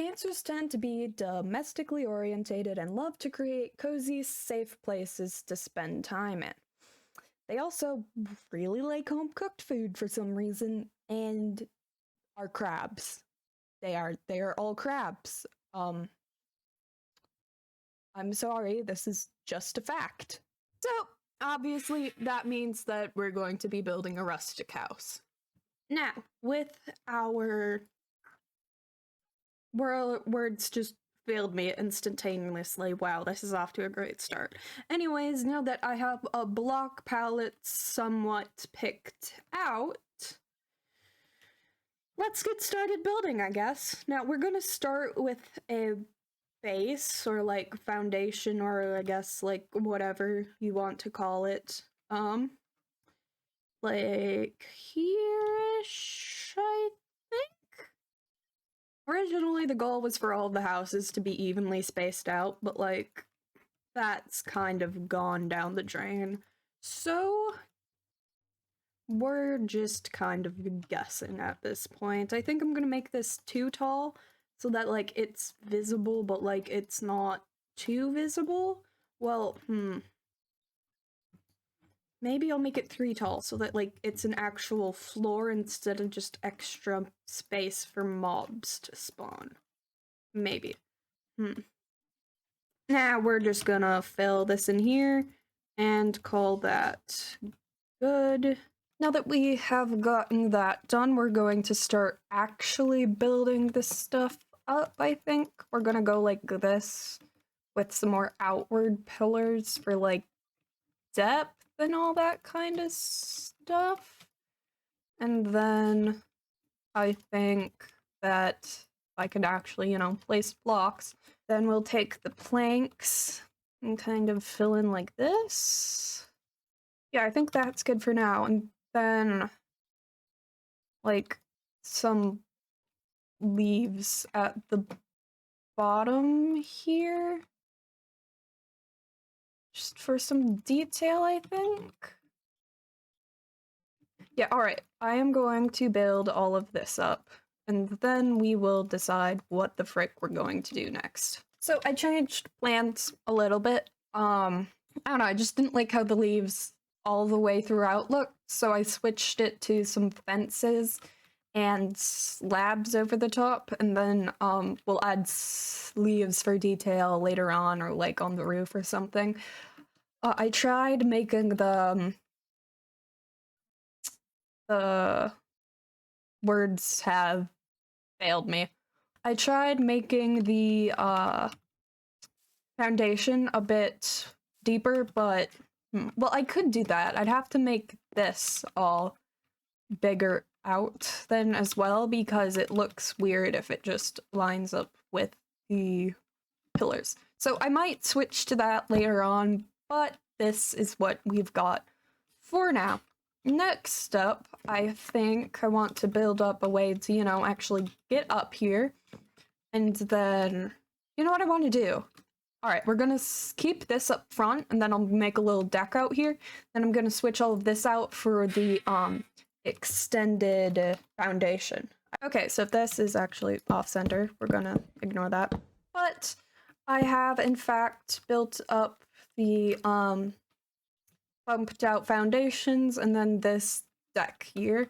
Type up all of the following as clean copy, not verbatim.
Cancers tend to be domestically orientated and love to create cozy, safe places to spend time in. They also really like home-cooked food for some reason, and are crabs. They are all crabs. I'm sorry, this is just a fact. So, obviously, that means that we're going to be building a rustic house. Now, with our words just failed me instantaneously. Wow, this is off to a great start. Anyways, now that I have a block palette somewhat picked out, let's get started building, I guess. Now, we're gonna start with a base, or like foundation, or I guess like whatever you want to call it. Like here-ish, I think? Originally, the goal was for all the houses to be evenly spaced out, but like, that's kind of gone down the drain. So, we're just kind of guessing at this point. I think I'm gonna make this too tall, so that like it's visible, but like it's not too visible. Well, maybe I'll make it 3 tall so that like it's an actual floor instead of just extra space for mobs to spawn. Maybe. Now we're just gonna fill this in here and call that good. Now that we have gotten that done, we're going to start actually building this stuff up, I think. We're gonna go like this with some more outward pillars for like depth and all that kind of stuff. And then I think that I could actually, place blocks. Then we'll take the planks and kind of fill in like this. Yeah, I think that's good for now. And then, like, some leaves at the bottom here. Just for some detail, I think. Yeah, alright. I am going to build all of this up, and then we will decide what the frick we're going to do next. So I changed plants a little bit. I don't know, I just didn't like how the leaves all the way throughout looked, so I switched it to some fences and slabs over the top, and then we'll add leaves for detail later on, or like on the roof or something. I tried making the words have failed me. I tried making the foundation a bit deeper, but well, I could do that. I'd have to make this all bigger out then as well, because it looks weird if it just lines up with the pillars. So I might switch to that later on, but this is what we've got for now. Next up, I think I want to build up a way to, actually get up here. And then, you know what I want to do? Alright, we're gonna keep this up front, and then I'll make a little deck out here. Then I'm gonna switch all of this out for the, extended foundation. Okay, so if this is actually off-center, we're gonna ignore that. But I have, in fact, built up the, bumped out foundations, and then this deck here.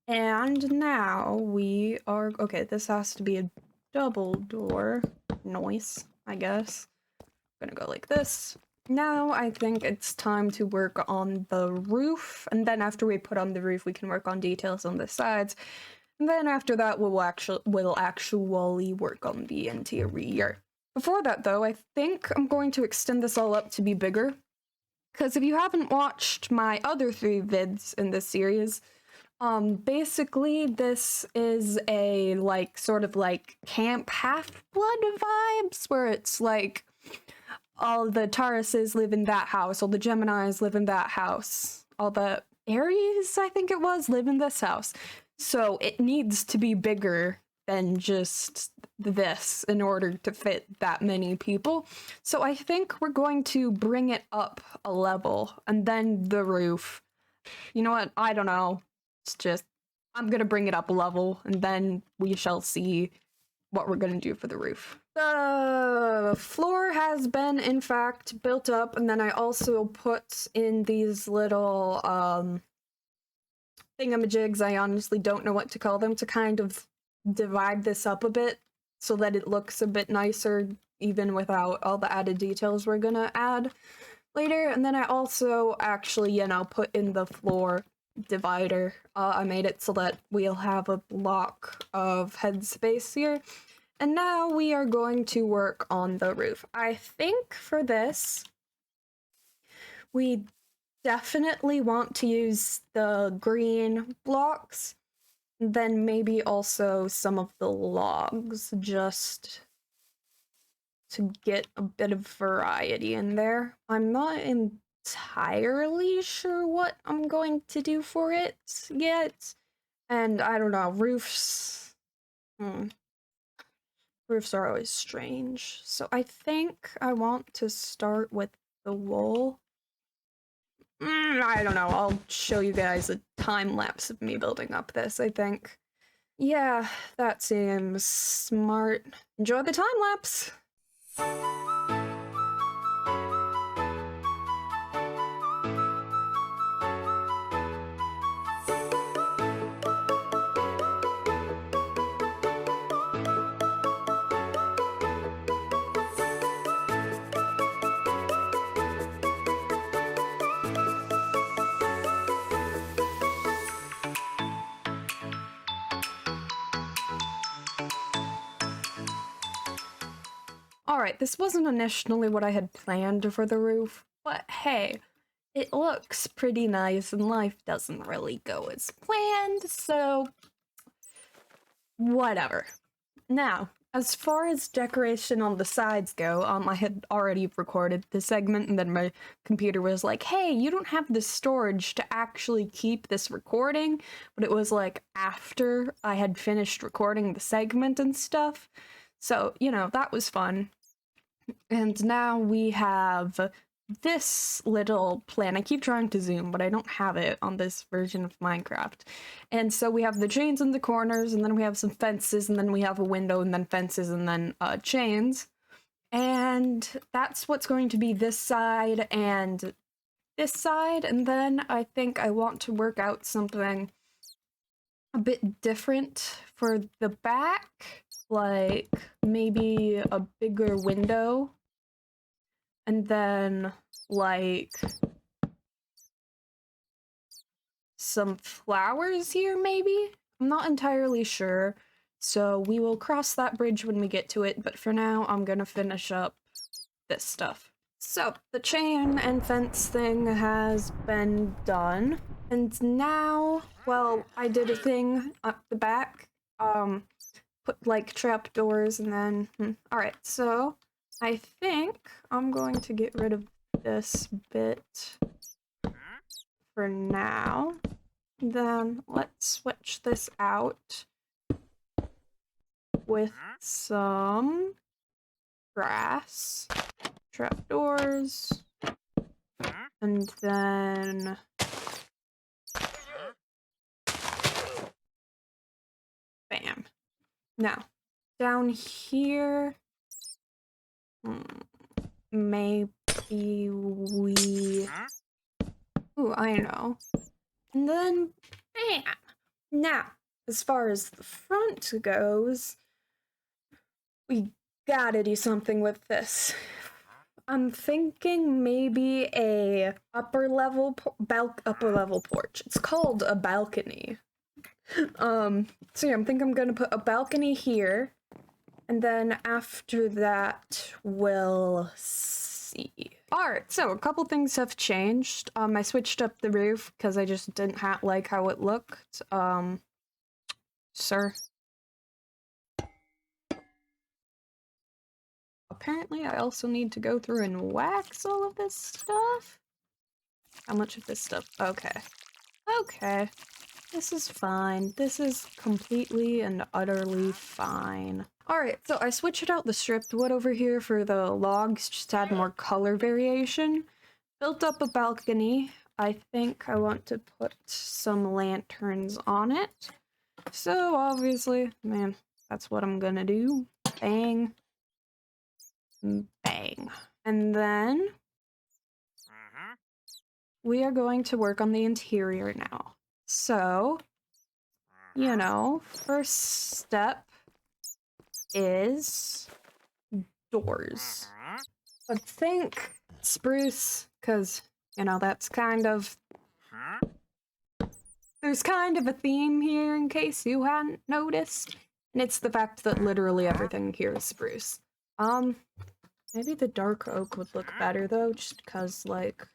And now we are, okay, this has to be a double door. Nice, I guess. I'm gonna go like this. Now I think it's time to work on the roof, and then after we put on the roof, we can work on details on the sides. And then after that, we'll actually work on the interior. Before that, though, I think I'm going to extend this all up to be bigger. Because if you haven't watched my other 3 vids in this series, basically this is a, sort of Camp Half-Blood vibes, where it's like, all the Tauruses live in that house, all the Geminis live in that house, all the Aries, I think it was, live in this house. So it needs to be bigger than just this in order to fit that many people. So I think we're going to bring it up a level, and then the roof. You know what? I don't know. It's just, I'm gonna bring it up a level, and then we shall see what we're gonna do for the roof. The floor has been, in fact, built up, and then I also put in these little, thingamajigs, I honestly don't know what to call them, to kind of divide this up a bit so that it looks a bit nicer, even without all the added details we're gonna add later. And then I also actually, you know, put in the floor divider. I made it so that we'll have a block of headspace here. And now we are going to work on the roof. I think for this, we definitely want to use the green blocks, then maybe also some of the logs, just to get a bit of variety in there. I'm not entirely sure what I'm going to do for it yet, and I don't know, roofs are always strange. So I think I want to start with the wool. I don't know, I'll show you guys a time lapse of me building up this, I think. Yeah, that seems smart. Enjoy the time lapse! Alright, this wasn't initially what I had planned for the roof, but hey, it looks pretty nice and life doesn't really go as planned, so whatever. Now, as far as decoration on the sides go, I had already recorded this segment and then my computer was like, hey, you don't have the storage to actually keep this recording, but it was like after I had finished recording the segment and stuff. So, you know, that was fun. And now we have this little plan. I keep trying to zoom, but I don't have it on this version of Minecraft. And so we have the chains in the corners, and then we have some fences, and then we have a window, and then fences, and then chains. And that's what's going to be this side and this side. And then I think I want to work out something a bit different for the back, like maybe a bigger window, and then like some flowers here maybe? I'm not entirely sure, so we will cross that bridge when we get to it, but for now I'm gonna finish up this stuff. So, the chain and fence thing has been done, and now, well, I did a thing up the back, put like trapdoors and then, alright, so I think I'm going to get rid of this bit for now. Then let's switch this out with some grass, trapdoors, and then bam. Now, down here, maybe we... Ooh, I know. And then, bam! Now, as far as the front goes, we gotta do something with this. I'm thinking maybe a upper level porch. It's called a balcony. So yeah, I think I'm gonna put a balcony here, and then after that, we'll see. Alright, so a couple things have changed. I switched up the roof because I just didn't like how it looked. Sir. Apparently, I also need to go through and wax all of this stuff. How much of this stuff? Okay. Okay. This is fine. This is completely and utterly fine. Alright, so I switched out the stripped wood over here for the logs, just to add more color variation. Built up a balcony. I think I want to put some lanterns on it. So obviously, man, That's what I'm gonna do. Bang. Bang. And then we are going to work on the interior now. So, you know, first step is doors. But think spruce, because, you know, that's kind of... There's kind of a theme here in case you hadn't noticed. And it's the fact that literally everything here is spruce. Maybe the dark oak would look better though, just because, like,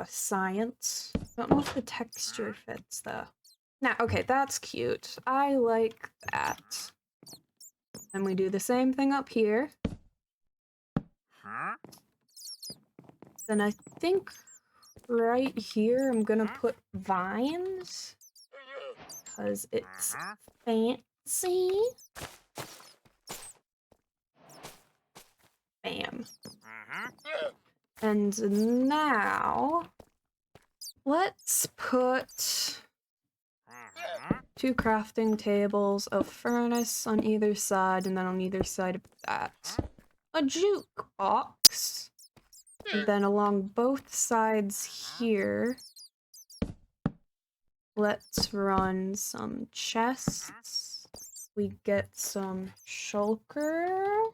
science. Don't know if the texture fits though. Now, okay, that's cute. I like that. And we do the same thing up here. Then I think right here I'm gonna put vines. Because it's fancy. Bam. And now, let's put 2 crafting tables, a furnace on either side, and then on either side of that, a jukebox. And then along both sides here, let's run some chests. We get some shulker.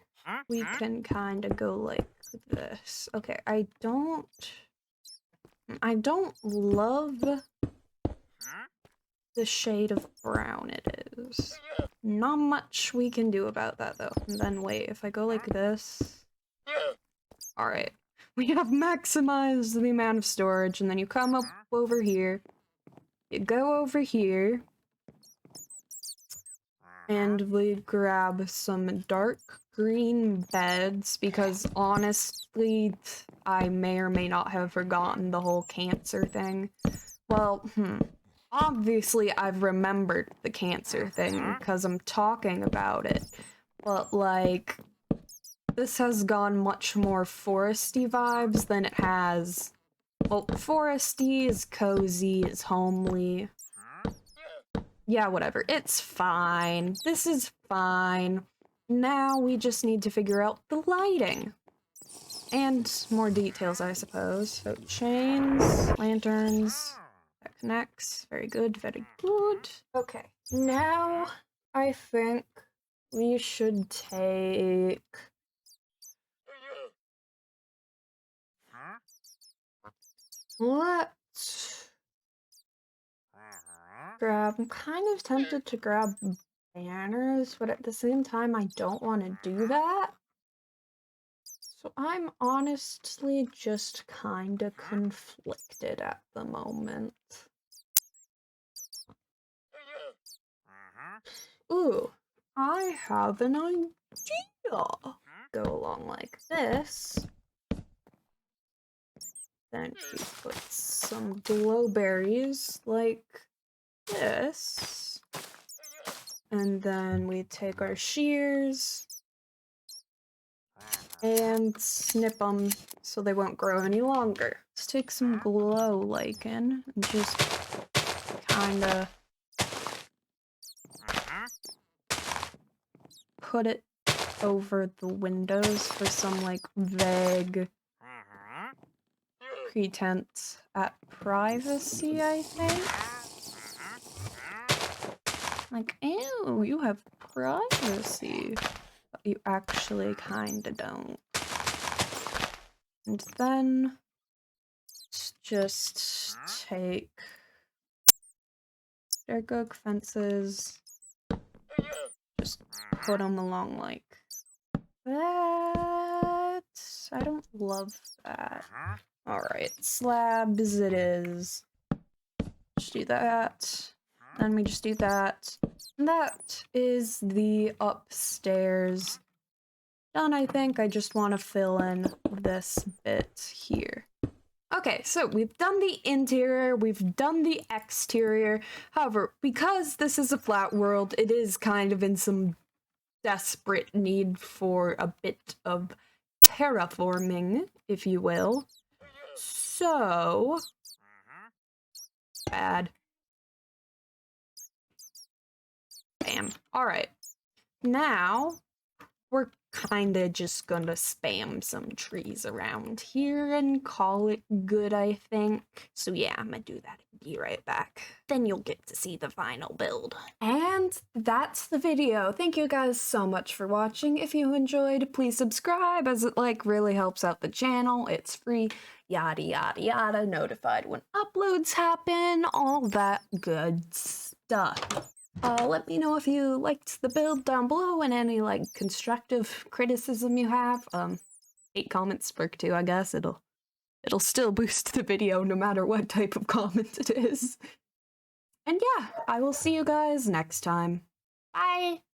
We can kind of go like this. Okay, I don't love the shade of brown it is. Not much we can do about that though. And then wait, if I go like this... Alright. We have maximized the amount of storage, and then you come up over here. You go over here. And we grab some dark green beds, because honestly, I may or may not have forgotten the whole cancer thing. Well, obviously I've remembered the cancer thing, because I'm talking about it. But, like, this has gone much more foresty vibes than it has... Well, foresty is cozy, is homely. Yeah, whatever. It's fine. This is fine. Now we just need to figure out the lighting. And more details, I suppose. So chains, lanterns, that connects. Very good, very good. Okay, now I think we should take... Let's grab... I'm kind of tempted to grab banners, but at the same time I don't want to do that. So I'm honestly just kind of conflicted at the moment. Ooh, I have an idea. Go along like this. Then we put some glowberries like this. And then we take our shears and snip them so they won't grow any longer. Let's take some glow lichen and just kinda put it over the windows for some, like, vague pretense at privacy, I think. Like, ew, you have privacy. But you actually kinda don't. And then let's just take dark oak fences, just put them along like that. I don't love that. Alright, slabs it is. Just do that. Then we just do that. And that is the upstairs done, I think. I just want to fill in this bit here. Okay, so we've done the interior, we've done the exterior. However, because this is a flat world, it is kind of in some desperate need for a bit of terraforming, if you will. So... Bad. Bam. Alright. now we're kinda just gonna spam some trees around here and call it good, I think. So yeah, I'm gonna do that and be right back. Then you'll get to see the final build. And that's the video. Thank you guys so much for watching. If you enjoyed, please subscribe, as it really helps out the channel. It's free, yada yada yada, notified when uploads happen, all that good stuff. Let me know if you liked the build down below and any constructive criticism you have. Hate comments work too, I guess. It'll still boost the video no matter what type of comment it is. And yeah, I will see you guys next time. Bye!